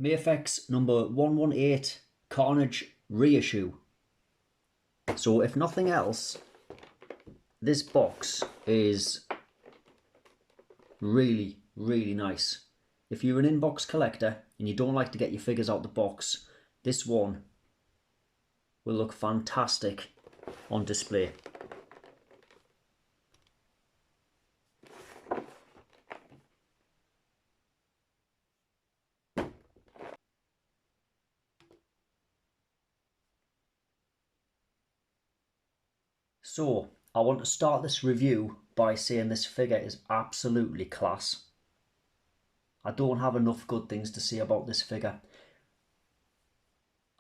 Mafex number 118 Carnage reissue. So if nothing else, this box is really nice. If you're an in-box collector and you don't like to get your figures out the box, this one will look fantastic on display. So I want to start this review by saying this figure is absolutely class. I don't have enough good things to say about this figure.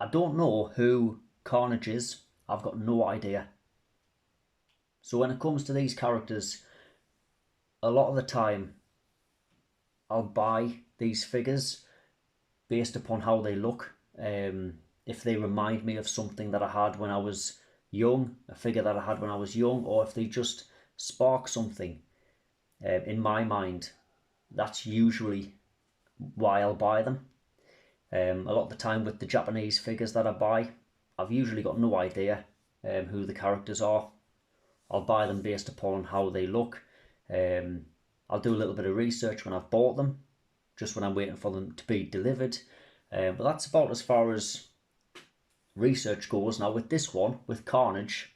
I don't know who Carnage is. I've got no idea. So when it comes to these characters, a lot of the time I'll buy these figures based upon how they look. If they remind me of something that I had when I was young, a figure that I had when I was young, or if they just spark something in my mind, that's usually why I'll buy them. A lot of the time with the Japanese figures that I buy, I've usually got no idea who the characters are. I'll buy them based upon how they look. I'll do a little bit of research when I've bought them, just when I'm waiting for them to be delivered. But that's about as far as research goes. Now with this one, with Carnage,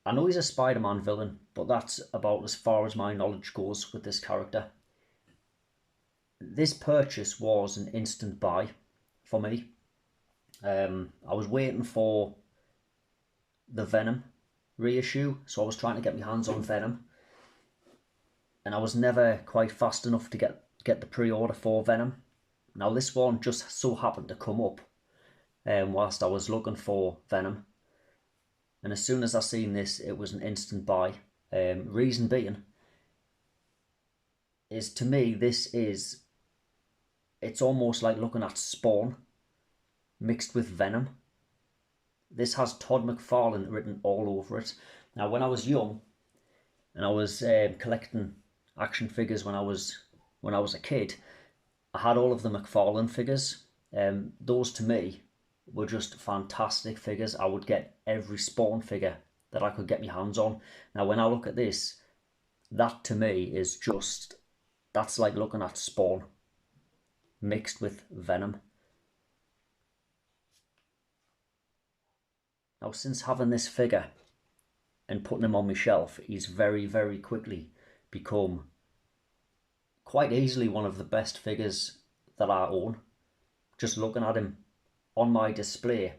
I know he's a Spider-Man villain, but that's about as far as my knowledge goes with this character. This purchase was an instant buy for me. I was waiting for the Venom reissue, so I was trying to get my hands on Venom, and I was never quite fast enough to get the pre-order for Venom. Now this one just so happened to come up whilst I was looking for Venom, and as soon as I seen this, it was an instant buy. Reason being is, to me, it's almost like looking at Spawn mixed with Venom. This has Todd McFarlane written all over it. Now when I was young and I was collecting action figures when I was a kid, I had all of the McFarlane figures. Those to me were just fantastic figures. I would get every Spawn figure that I could get my hands on. Now when I look at this, that to me is just, that's like looking at Spawn mixed with Venom. Now since having this figure and putting him on my shelf, he's very quickly become quite easily one of the best figures that I own. Just looking at him on my display,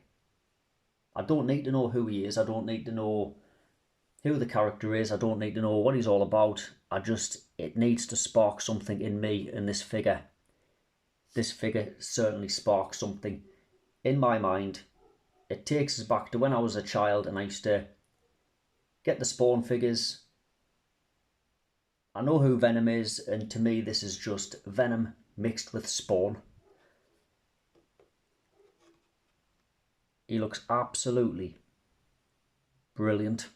I don't need to know who he is, I don't need to know who the character is, I don't need to know what he's all about. It needs to spark something in me, and this figure certainly sparks something in my mind. It takes us back to when I was a child and I used to get the Spawn figures. I know who Venom is, and to me this is just Venom mixed with Spawn. He looks absolutely brilliant.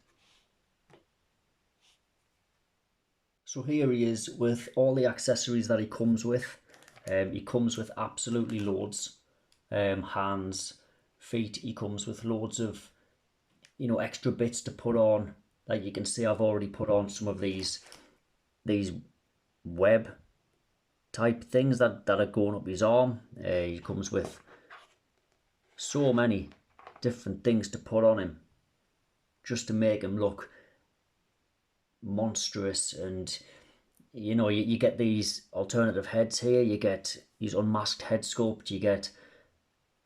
So here he is with all the accessories that he comes with. He comes with absolutely loads. Hands, feet, he comes with loads of, extra bits to put on. Like you can see, I've already put on some of these web type things that are going up his arm. He comes with so many different things to put on him just to make him look monstrous. And you get these alternative heads here, you get these unmasked head sculpt, you get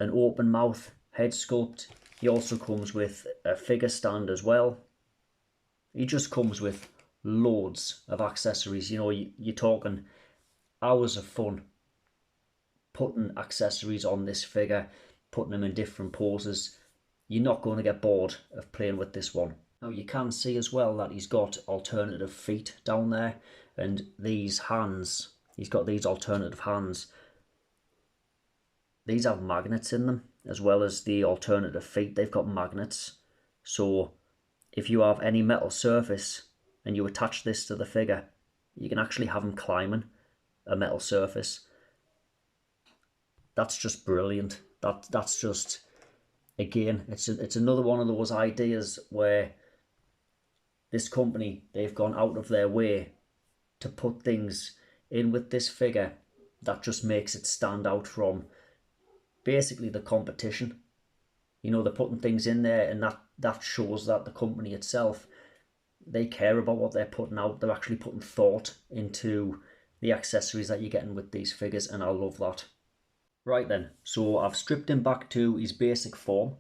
an open mouth head sculpt. He also comes with a figure stand as well. He just comes with loads of accessories. You're talking hours of fun putting accessories on this figure, putting them in different poses. You're not going to get bored of playing with this one. Now you can see as well that he's got alternative feet down there, and these hands, he's got these alternative hands. These have magnets in them, as well as the alternative feet, they've got magnets. So if you have any metal surface and you attach this to the figure, you can actually have him climbing a metal surface. That's just brilliant. That's just, again, it's another one of those ideas where this company, they've gone out of their way to put things in with this figure that just makes it stand out from basically the competition. You know, they're putting things in there, and that shows that the company itself, they care about what they're putting out. They're actually putting thought into the accessories that you're getting with these figures, and I love that. Right then, so I've stripped him back to his basic form.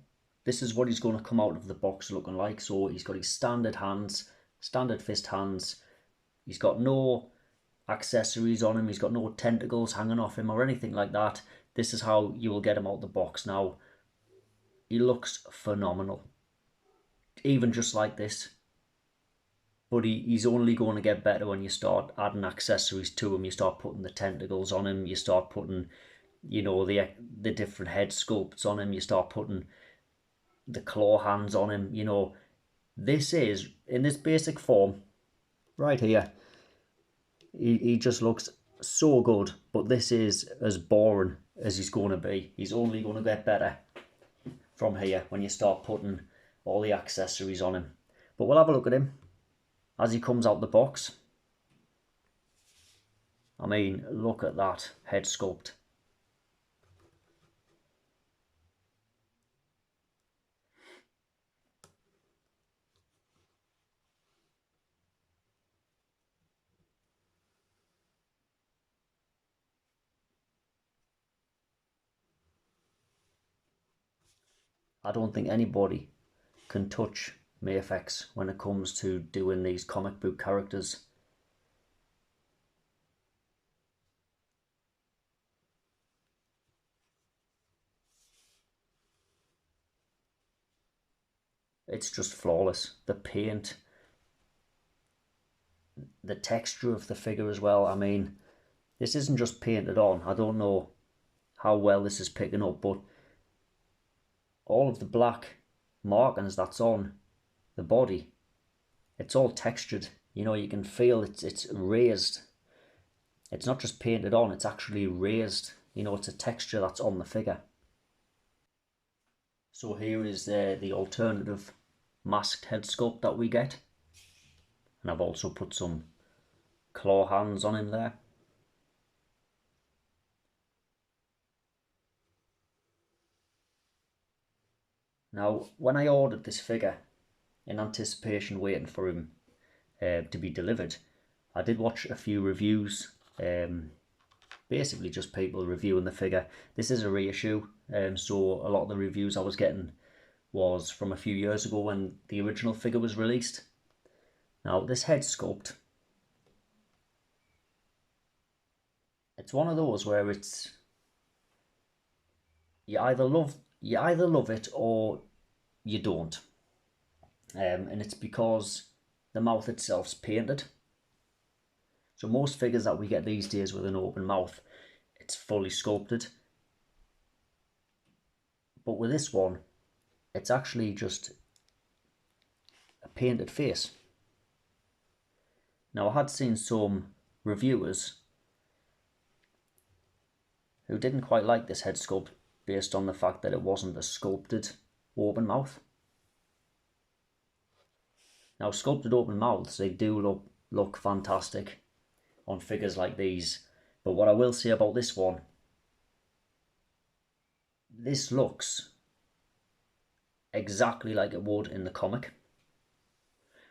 This is what he's going to come out of the box looking like. So he's got his standard hands, standard fist hands. He's got no accessories on him. He's got no tentacles hanging off him or anything like that. This is how you will get him out the box. Now, he looks phenomenal, even just like this. But he's only going to get better when you start adding accessories to him. You start putting the tentacles on him. You start putting, you know, the different head sculpts on him. You start putting the claw hands on him. You know, this is, in this basic form, right here, he just looks so good. But this is as boring as he's going to be. He's only going to get better from here when you start putting all the accessories on him. But we'll have a look at him as he comes out the box. I mean, look at that head sculpt. I don't think anybody can touch Mafex when it comes to doing these comic book characters. It's just flawless. The paint, the texture of the figure as well. I mean, this isn't just painted on. I don't know how well this is picking up, but all of the black markings that's on the body, it's all textured. You know, you can feel it's raised. It's not just painted on, it's actually raised. You know, it's a texture that's on the figure. So here is the alternative masked head sculpt that we get. And I've also put some claw hands on him there. Now, when I ordered this figure, in anticipation waiting for him to be delivered, I did watch a few reviews, basically just people reviewing the figure. This is a reissue, so a lot of the reviews I was getting was from a few years ago when the original figure was released. Now, this head sculpt, it's one of those where it's, you either love it or you don't. And it's because the mouth itself's painted. So most figures that we get these days with an open mouth, it's fully sculpted. But with this one, it's actually just a painted face. Now, I had seen some reviewers who didn't quite like this head sculpt based on the fact that it wasn't a sculpted open mouth. Now, sculpted open mouths, they do look fantastic on figures like these. But what I will say about this one, this looks exactly like it would in the comic.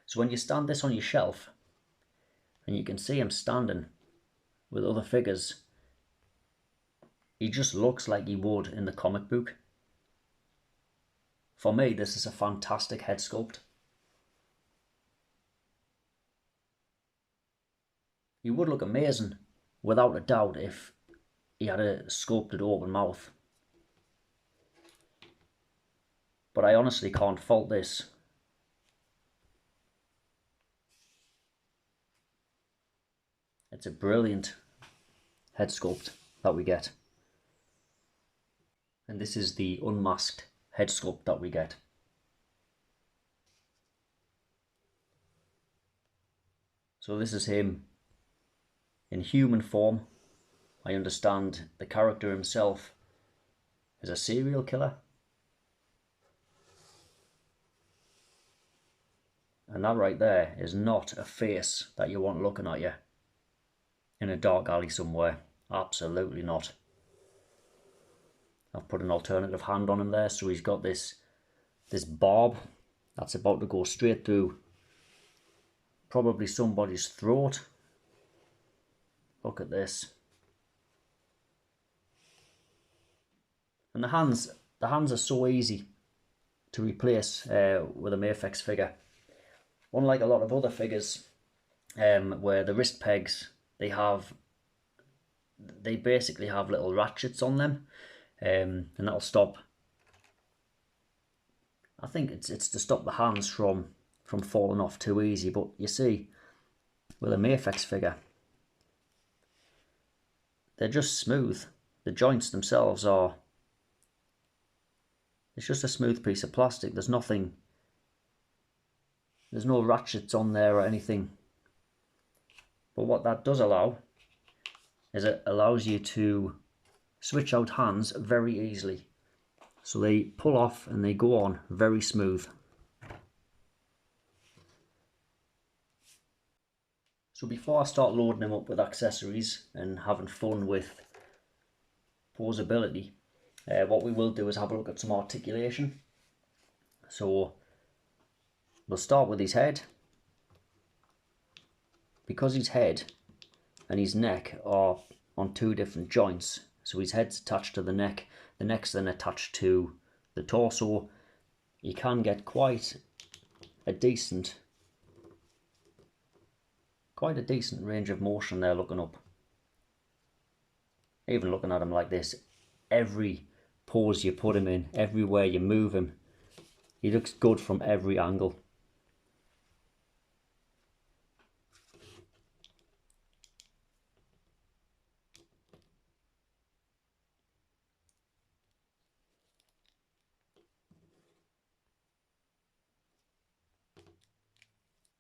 So when you stand this on your shelf, and you can see him standing with other figures, he just looks like he would in the comic book. For me, this is a fantastic head sculpt. He would look amazing, without a doubt, if he had a sculpted open mouth. But I honestly can't fault this. It's a brilliant head sculpt that we get. And this is the unmasked head sculpt that we get. So this is him in human form. I understand the character himself is a serial killer. And that right there is not a face that you want looking at you in a dark alley somewhere. Absolutely not. I've put an alternative hand on him there, so he's got this barb that's about to go straight through probably somebody's throat. Look at this. And the hands are so easy to replace with a Mafex figure. Unlike a lot of other figures where the wrist pegs, they basically have little ratchets on them, and that'll stop. I think it's to stop the hands from falling off too easy. But you see, with a Mafex figure, they're just smooth. The joints themselves are. It's just a smooth piece of plastic. There's nothing. There's no ratchets on there or anything. But what that does allow is it allows you to switch out hands very easily. So they pull off and they go on very smooth. So before I start loading them up with accessories and having fun with posability, what we will do is have a look at some articulation. So we'll start with his head. Because his head and his neck are on two different joints, so his head's attached to the neck's then attached to the torso, you can get quite a decent range of motion there looking up. Even looking at him like this, every pose you put him in, everywhere you move him, he looks good from every angle.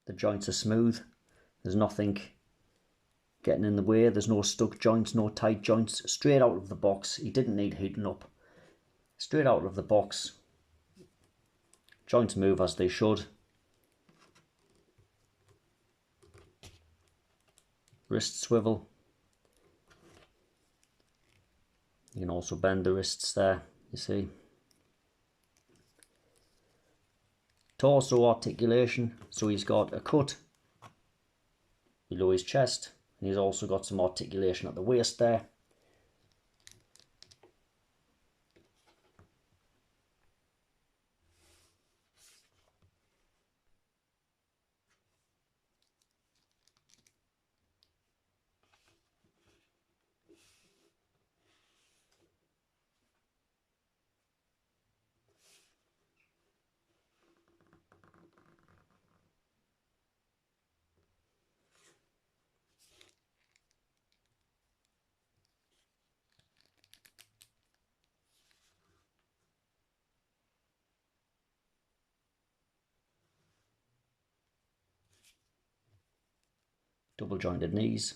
The joints are smooth. There's nothing getting in the way. There's no stuck joints, no tight joints. Straight out of the box. He didn't need heating up. Straight out of the box. Joints move as they should. Wrist swivel. You can also bend the wrists there, you see. Torso articulation, so he's got a cut below his chest, and he's also got some articulation at the waist there. Double jointed knees,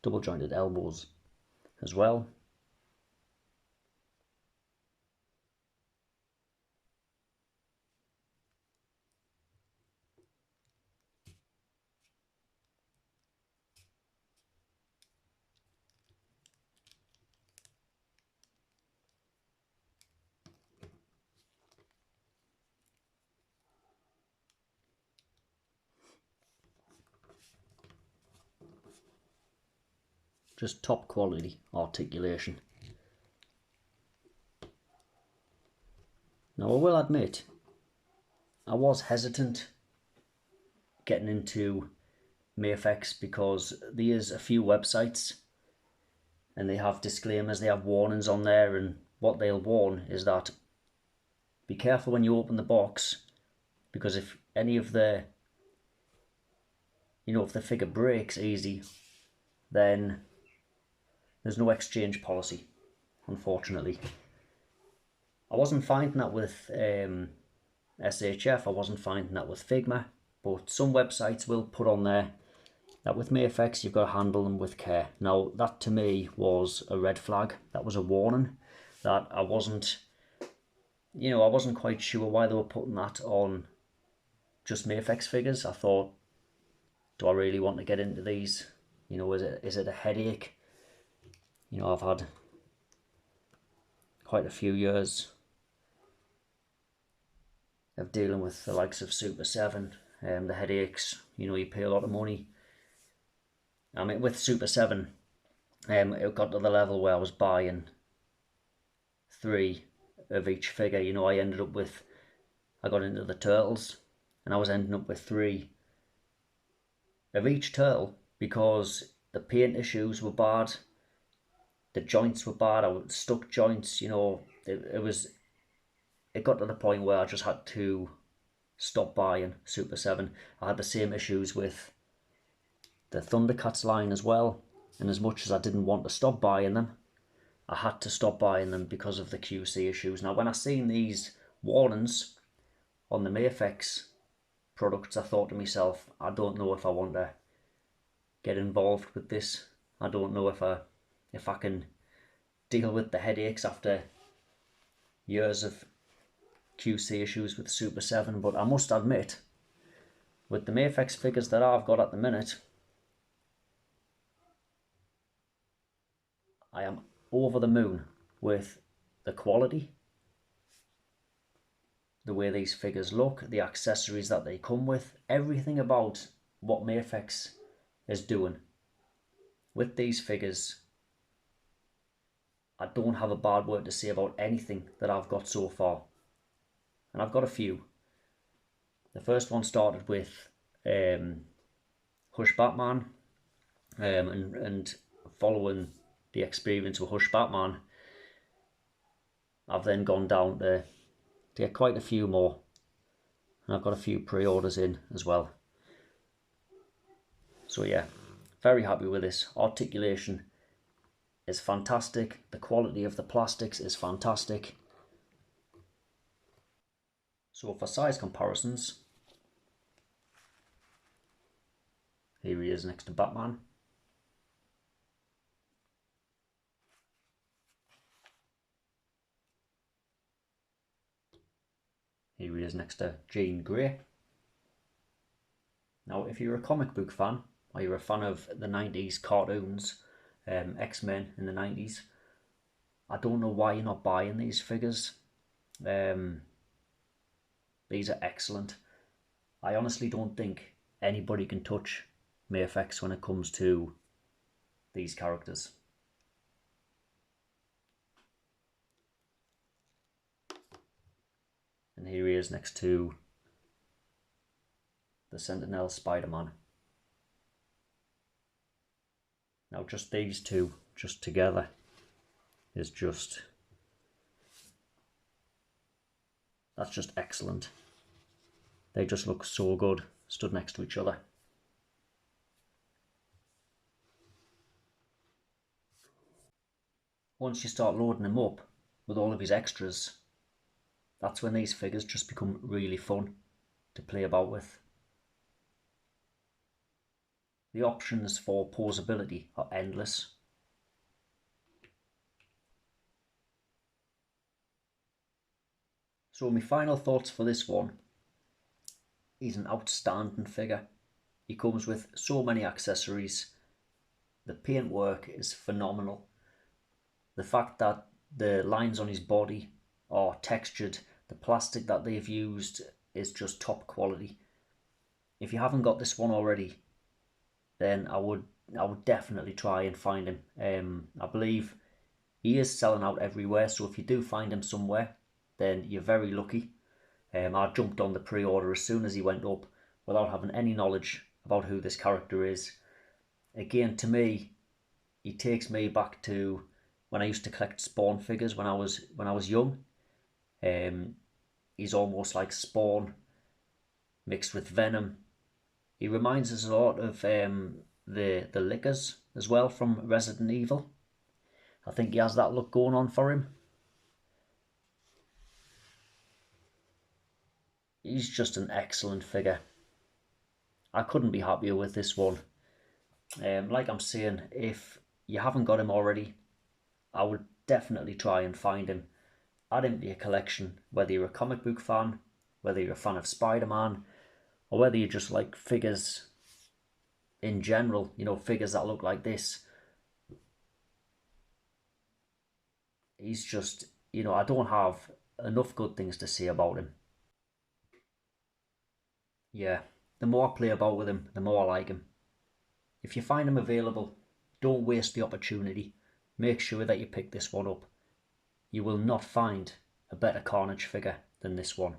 double jointed elbows as well. Just top quality articulation. Now I will admit, I was hesitant getting into Mafex because there's a few websites and they have disclaimers, they have warnings on there, and what they'll warn is that be careful when you open the box, because if any of the, if the figure breaks easy, then there's no exchange policy, unfortunately. I wasn't finding that with SHF, I wasn't finding that with Figma, but some websites will put on there that with Mafex you've got to handle them with care. Now that to me was a red flag, that was a warning that I wasn't, I wasn't quite sure why they were putting that on just Mafex figures. I thought, do I really want to get into these? Is it a headache? I've had quite a few years of dealing with the likes of Super 7, the headaches. You pay a lot of money. I mean, with Super 7, it got to the level where I was buying 3 of each figure. I got into the turtles, and I was ending up with 3 of each turtle because the paint issues were bad, the joints were bad. I was stuck joints. It got to the point where I just had to stop buying Super 7. I had the same issues with the Thundercats line as well, and as much as I didn't want to stop buying them, I had to stop buying them because of the QC issues. Now, when I seen these warnings on the Mafex products, I thought to myself, I don't know if I want to get involved with this. I don't know if I can deal with the headaches after years of QC issues with Super 7, but I must admit, with the Mafex figures that I've got at the minute, I am over the moon with the quality, the way these figures look, the accessories that they come with, everything about what Mafex is doing with these figures. I don't have a bad word to say about anything that I've got so far. And I've got a few. The first one started with Hush Batman, and following the experience with Hush Batman, I've then gone down to get quite a few more, and I've got a few pre-orders in as well. So yeah, very happy with this. Articulation is fantastic. The quality of the plastics is fantastic. So for size comparisons, here he is next to Batman. Here he is next to Jean Grey. Now, if you're a comic book fan, or you're a fan of the 90s cartoons, X-Men in the 90s, I don't know why you're not buying these figures. These are excellent. I honestly don't think anybody can touch Mafex when it comes to these characters. And here he is next to the Sentinel Spider-Man. Now just these two, just together, is just... that's just excellent. They just look so good, stood next to each other. Once you start loading him up with all of his extras, that's when these figures just become really fun to play about with. The options for posability are endless. So my final thoughts for this one, he's an outstanding figure. He comes with so many accessories. The paintwork is phenomenal. The fact that the lines on his body are textured, the plastic that they've used is just top quality. If you haven't got this one already, then I would definitely try and find him. I believe he is selling out everywhere, so if you do find him somewhere, then you're very lucky. I jumped on the pre-order as soon as he went up without having any knowledge about who this character is. Again, to me, he takes me back to when I used to collect Spawn figures when I was young. He's almost like Spawn mixed with Venom. He reminds us a lot of the Lickers as well from Resident Evil. I think he has that look going on for him. He's just an excellent figure. I couldn't be happier with this one. Like I'm saying, if you haven't got him already, I would definitely try and find him. Add him to your collection, whether you're a comic book fan, whether you're a fan of Spider-Man, or whether you just like figures in general, you know, figures that look like this. He's just, you know, I don't have enough good things to say about him. Yeah, the more I play about with him, the more I like him. If you find him available, don't waste the opportunity. Make sure that you pick this one up. You will not find a better Carnage figure than this one.